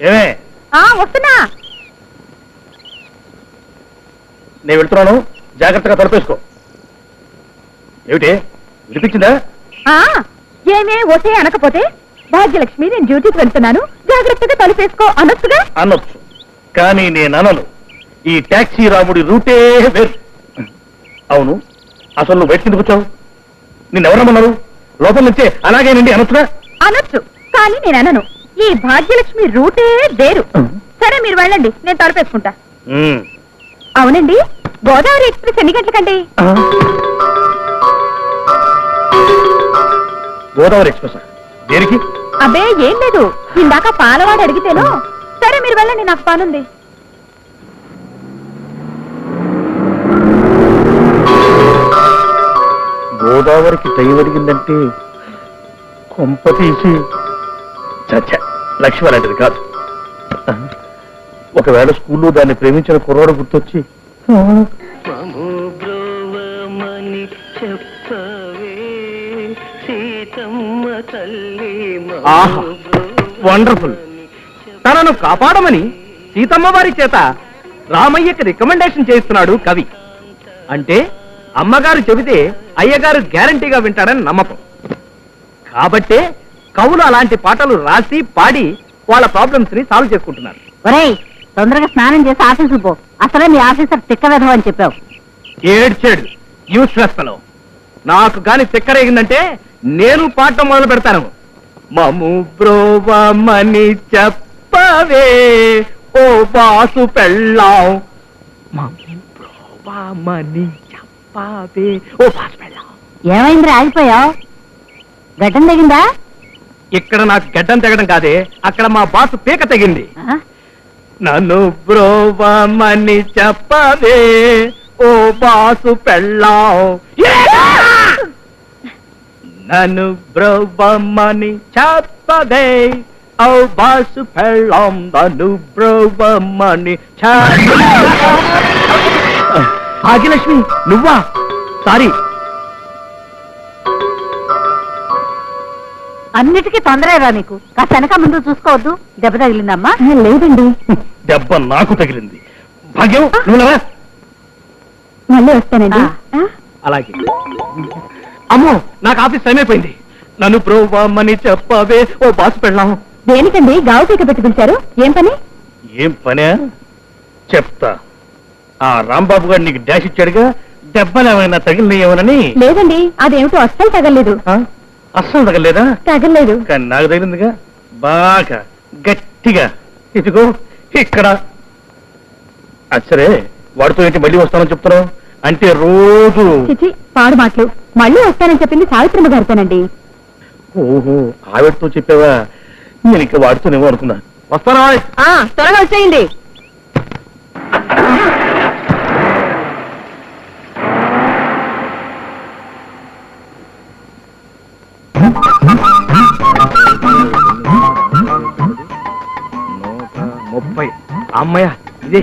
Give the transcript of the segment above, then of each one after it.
ఏమే వస్తున్నా. నేను వెళ్తున్నాను, జాగ్రత్తగా తలపేసుకో. ఏమిటి వినిపించిందా? ఏమే ఓటే అనకపోతే భాగ్యలక్ష్మి నేను డ్యూటీకి వెళ్తున్నాను జాగ్రత్తగా తలుపేసుకో అనొచ్చుగా. అనొచ్చు, కానీ నేను అనను. ఈ టాక్సీ రాముడి రూటే వేరు. అవును, అసలు నువ్వు బయట కిందకు వచ్చావు? నిన్నెవరమ్మన్నారు? లోపల నుంచే అలాగేనండి అనొచ్చుగా. అనొచ్చు, కానీ నేను అనను. ఈ భాగ్యలక్ష్మి రూటే వేరు. సరే మీరు వెళ్ళండి, నేను తలుపేసుకుంటా. అవునండి, గోదావరి ఎక్స్ప్రెస్ ఎన్ని గంటలకండి? గోదావరి ఎక్స్ప్రెస్ దేనికి? అబ్బే ఏం లేదు, ఇందాక పాలవాడు అడిగితేను. సరే మీరు వెళ్ళండి, నాకు పనుంది. గోదావరికి టైం అడిగిందంటే కొంప తీసి చచ్చా లక్ష్మి అలాంటిది కాదు. ఒకవేళ స్కూల్లో దాన్ని ప్రేమించిన కుర్రాడు గుర్తొచ్చి వండర్ఫుల్. తనను కాపాడమని సీతమ్మ వారి చేత రామయ్యకి రికమెండేషన్ చేస్తున్నాడు కవి. అంటే అమ్మగారు చెబితే అయ్యగారు గ్యారంటీగా వింటాడని నమ్మకం. కాబట్టే కవులు అలాంటి పాటలు రాసి పాడి వాళ్ళ ప్రాబ్లమ్స్ ని సాల్వ్ చేసుకుంటున్నారు. ఒరేయ్, తొందరగా స్నానం చేసి ఆఫీసు పో. అసలే మీ ఆఫీసర్ తిక్క వెధవ అని చెప్పావు. ఏడ్చాడు యూస్లెస్ ఫెలో. నాకు గాని తిక్కరేగిందంటే నేను పాడటం మొదలు పెడతాను. మము బ్రోవమని చెప్పవే ఓ బాసు పెళ్ళాం, మము బ్రోవమని చెప్పవే ఓ బాసు పెళ్ళాం. ఏమైంది ఆగిపోయావు? గడ్డం తగిందా? ఇక్కడ నాకు గడ్డం తెగడం కాదే, అక్కడ మా బాసు పీక తెగింది. నన్ను బ్రోవమని చెప్పవే ఓ బాసు పెళ్ళాం, నన్ను బ్రోవమని చెప్పవే ఓ బాసు పెళ్ళాం, నన్ను బ్రోవమని. భాగ్యలక్ష్మి నువ్వా? సారీ. అన్నిటికీ తొందరగా నీకు. కాస్త వెనక ముందు చూసుకోవద్దు. దెబ్బ తగిలిందమ్మా? లేదండి. దెబ్బ నాకు తగిలింది. భాగ్యం నువ్వులవా? మళ్ళీ వస్తానండి. అలాగే. అమ్మో, నాకు ఆఫీస్ టైం అయిపోయింది. నన్ను బ్రోవమని చెప్పవే ఓ బాసు పెళ్ళాం. దేనికండి గావు పీక పెట్టి పిలిచారు? ఏం పని? ఏం పనే చెప్తా. ఆ రాంబాబు గారు నీకు డాష్ ఇచ్చాడుగా, దెబ్బలు ఏమైనా తగిలినాయేమోనని. లేదండి, అదేమిటో అస్సలు తగలేదు. అస్సలు తగలేదా? తగలేదు. కానీ నాకు తగిలిందిగా, బాగా గట్టిగా. ఇదిగో ఇక్కడ. అచ్చరే, వాడితో ఏంటి మళ్ళీ వస్తానని చెప్తున్నావు? అంటే రోజు చిచి, పాడు మాటలు. మళ్ళీ వస్తానని చెప్పింది సావిత్రమ్మ గారితోనండి. ఓహో, ఆవిడతో చెప్పావా? నేను ఇంకా వాడుతూనేమో అనుకున్నా. వస్తానా? త్వరగా వచ్చేయండి. అమ్మయ్య, ఇదే.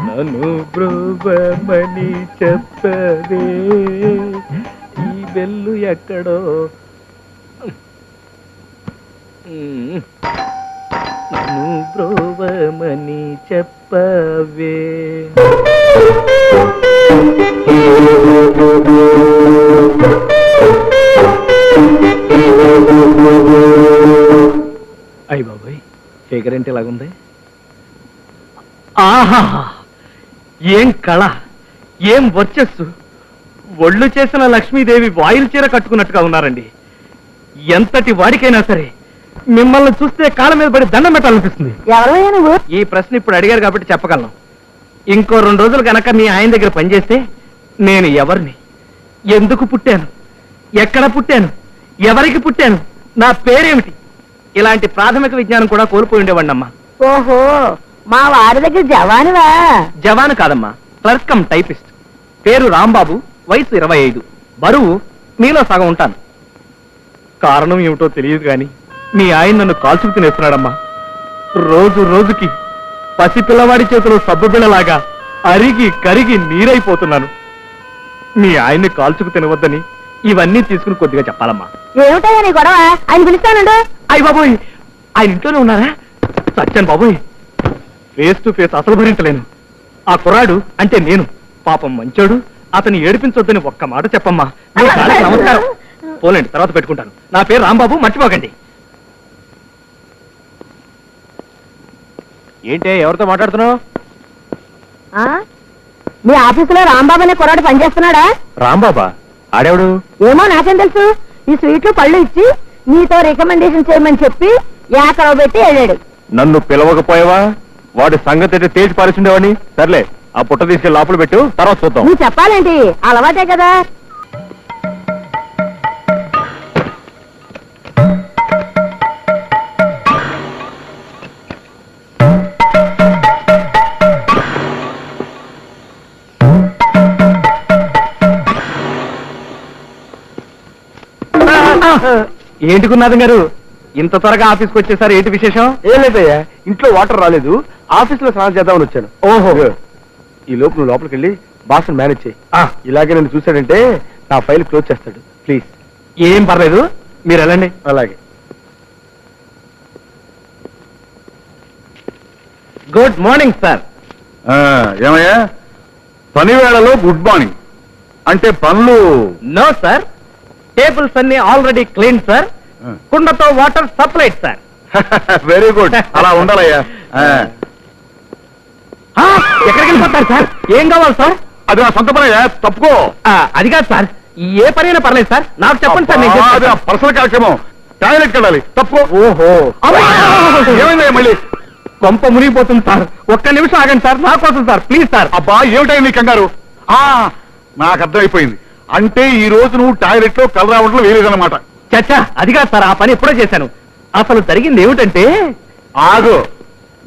నన్ను బ్రోవమని చెప్పవే ఈ వెల్లు ఎక్కడో, నన్ను బ్రోవమని చెప్పవే. అయ్య బాబాయ్, ఫిగర్ ఏంటి ఇలాగుంది? ఆహా, ఏం కళ, ఏం వర్చస్సు. ఒళ్ళు చేసిన లక్ష్మీదేవి వాయిల్ చీర కట్టుకున్నట్టుగా ఉన్నారండి. ఎంతటి వాడికైనా సరే మిమ్మల్ని చూస్తే కాళ్ళ మీద పడి దండం పెట్టాలనిపిస్తుంది. ఎవరయ్యా నువ్వు? ఈ ప్రశ్న ఇప్పుడు అడిగారు కాబట్టి చెప్పగలను. ఇంకో 2 రోజులు కనుక మీ ఆయన దగ్గర పనిచేస్తే నేను ఎవరిని, ఎందుకు పుట్టాను, ఎక్కడ పుట్టాను, ఎవరికి పుట్టాను, నా పేరేమిటి, ఇలాంటి ప్రాథమిక విజ్ఞానం కూడా కోల్పోయి ఉండేవాడినమ్మా. ఓహో, మా వారి దగ్గర జవానువా? జవాను కాదమ్మా, క్లర్క్ కమ్ టైపిస్ట్. పేరు రాంబాబు, వయసు 25, బరువు మీలో సగం ఉంటాను. కారణం ఏమిటో తెలియదు కానీ మీ ఆయన నన్ను కాల్చుకు తినేస్తున్నాడమ్మా. రోజు రోజుకి పసిపిల్లవాడి చేతిలో సబ్బు బిళ్ళలాగా అరిగి కరిగి నీరైపోతున్నాను. మీ ఆయన్ని కాల్చుకు తినవద్దని ఇవన్నీ తీసుకుని కొద్దిగా చెప్పాలమ్మా. ఏమిటయ్యా నీ గొడవ? ఆయన పిలుస్తానండు. అయ్య బాబోయ్, ఆయన ఇంట్లోనే ఉన్నారా? సత్యాను బాబోయ్, ఫేస్ టు ఫేస్ అసలు భరించలేను. ఆ కుర్రాడు అంటే నేను పాపం మంచోడు, అతన్ని ఏడిపించొద్దని ఒక్క మాట చెప్పమ్మా. మీ కాళ్ళకి నమస్కారం. పోలేండి, తర్వాత పెట్టుకుంటాను. నా పేరు రాంబాబు, మర్చిపోకండి. ఏంటే ఎవరితో మాట్లాడుతున్నావు? మీ ఆఫీసులో రాంబాబు అనే కుర్రాడు పనిచేస్తున్నాడా? రాంబాబా? ఆడేవాడు? ఏమో నాకేం తెలుసు. ఈ స్వీట్లు పళ్ళు ఇచ్చి నీతో రికమెండేషన్ చేయమని చెప్పి ఏకరవ పెట్టి వెళ్ళాడు. నన్ను పిలవకపోయావా? వాడి సంగతి అయితే తేల్చి పారేసిండేవాడిని. సర్లే, ఆ పుట్ట తీసుకెళ్ళి లోపల పెట్టు, తర్వాత చూద్దాం. నువ్వు చెప్పాలేంటి, అలవాటే కదా. ఏంటి గురునాథం గారు, ఇంత త్వరగా ఆఫీస్కి వచ్చేసారు? ఏంటి విశేషం? ఏం లేదయ్యా, ఇంట్లో వాటర్ రాలేదు, ఆఫీస్ లో స్నానం చేద్దామని వచ్చాను. ఓహో, ఈ లోపు నువ్వు లోపలికి వెళ్ళి బాస్ మేనేజ్ చేయి. ఇలాగే నన్ను చూశాడంటే నా ఫైల్ క్లోజ్ చేస్తాడు. ప్లీజ్. ఏం పర్లేదు, మీరు వెళ్ళండి. అలాగే. Good morning sir. ఏమయ్యా, పని వేళలో గుడ్ మార్నింగ్ అంటే పనులు? నో సార్, టేబుల్స్ అన్ని ఆల్రెడీ క్లీన్ సార్. కుండతో water supplied sir. Very good, అలా ఉండాలయ్యా. ఎక్కడికి వెళ్ళిపోతారు సార్? ఏం కావాలి సార్? అది నా సొంత పనయ్యా, తప్పుకో. అది కాదు సార్, ఏ పనైనా పర్లేదు సార్, నాకు చెప్పండి సార్. నేను అది చేస్తాను. పర్సనల్ కార్యక్రమం, టాయిలెట్ వెళ్ళాలి, తప్పుకో. ఓహో, ఏమైందయ్యా మళ్ళీ? కొంప మునిగిపోతుంది సార్. ఒక్క నిమిషం ఆగండి సార్, నా కోసం సార్, ప్లీజ్ సార్. అబ్బా ఏమిటాయి నీ కంగారు? నాకు అర్థమైపోయింది. అంటే ఈ రోజు నువ్వు టాయిలెట్ లో కలర్ రావడంలో వేరేదన్నమాట. చచ్చా, అది కాదు సార్, ఆ పని ఎప్పుడో చేశాను. అసలు జరిగింది ఏమిటంటే, ఆగు,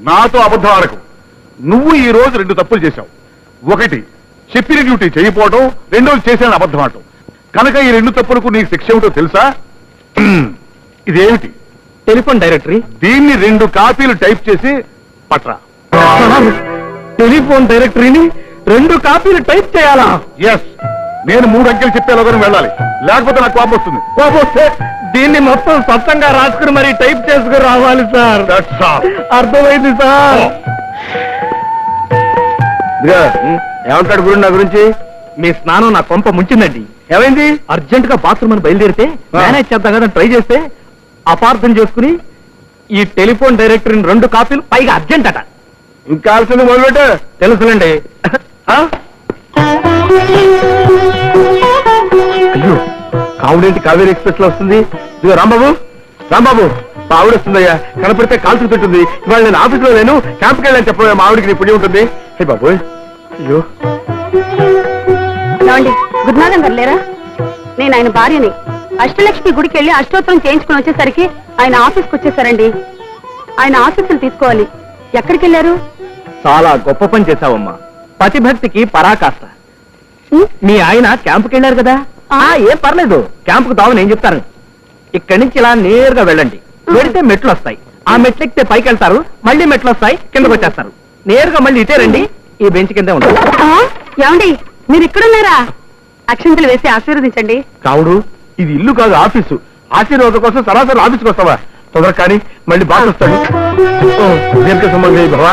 నాతో అబద్ధం ఆడకు. నువ్వు ఈ రోజు 2 తప్పులు చేశావు. ఒకటి, చెప్పిన డ్యూటీ చేయకపోవడం, రెండోది చేసిన అబద్ధం ఆడటం. కనుక ఈ 2 తప్పులకు నీకు శిక్ష ఏమిటో తెలుసా? ఇదేమిటి? Telephone directory. దీన్ని 2 కాపీలు టైప్ చేసి పట్రా. టెలిఫోన్ డైరెక్టరీని 2 కాపీలు టైప్ చేయాలా? ఎస్, నేను 3 అంకెలు చెప్పేలోగానే వెళ్ళాలి, లేకపోతే నాకు కోపం వస్తుంది. బాబోసే, దీన్ని మొత్తం స్వచ్ఛంగా రాసుకుని మరి టైప్ చేసుకుని రావాలి సార్. That's all. అర్థమైంది సార్. ఏమంటాడు గురు నా గురించి? మీ స్నానం నా కొంప ముంచిందండి. ఏమైంది? అర్జెంట్ గా బాత్రూమ్ అని బయలుదేరితే మేనేజ్ చేద్దాం కదా ట్రై చేస్తే అపార్థం చేసుకుని ఈ టెలిఫోన్ డైరెక్టరీని 2 కాపీలు, పైగా అర్జెంట్ అట. ఇంకా ఆల్సింది మొదలుపెట్టు. తెలుసులేండి. అయ్యో, కావుడేంటి కావేరీ ఎక్స్ప్రెస్ లో వస్తుంది? ఇదిగో రాంబాబు, రాంబాబు, మా ఆవిడ వస్తుందయ్యా. కనపడితే కాల్చుకు తింటుంది. ఇవాళ నేను ఆఫీస్ లో లేను, క్యాంప్కి వెళ్ళని చెప్పబోయే మా ఆవిడకి నీ పుణ్యం ఉంటుంది. హే బాబు, అయ్యో. గుడ్ మార్నింగ్ గారు లేరా? నేను ఆయన భార్యని. అష్టలక్ష్మి గుడికి వెళ్ళి అష్టోత్తరం చేయించుకుని వచ్చేసరికి ఆయన ఆఫీస్కి వచ్చేసారండి. ఆయన ఆఫీసులు తీసుకోవాలి. ఎక్కడికి వెళ్ళారు? చాలా గొప్ప పని చేశావమ్మా. పతిభక్తికి పరాకాష్ట. మీ ఆయన క్యాంపుకి వెళ్ళారు కదా? ఏం పర్లేదు, క్యాంపుకు దావని ఏం చెప్తాను. ఇక్కడి నుంచి ఇలా నేరుగా వెళ్ళండి. వెళితే మెట్లు వస్తాయి, ఆ మెట్లు ఎక్కితే పైకి వెళ్తారు, మళ్ళీ మెట్లు వస్తాయి, కిందకు వచ్చేస్తారు. నేరుగా మళ్ళీ ఇటే రండి, ఈ బెంచ్ కిందే ఉంటుంది. ఏమండి, మీరు ఇక్కడున్నారా? అక్షంతలు వేసి ఆశీర్వదించండి. కావుడు, ఇది ఇల్లు కాదు, ఆఫీసు. ఆశీర్వాదం కోసం సరాసరి ఆఫీస్కి వస్తావా? తొందర కానీ మళ్ళీ బాగా వస్తాడు. దీర్ఘ సంబంధి భవ.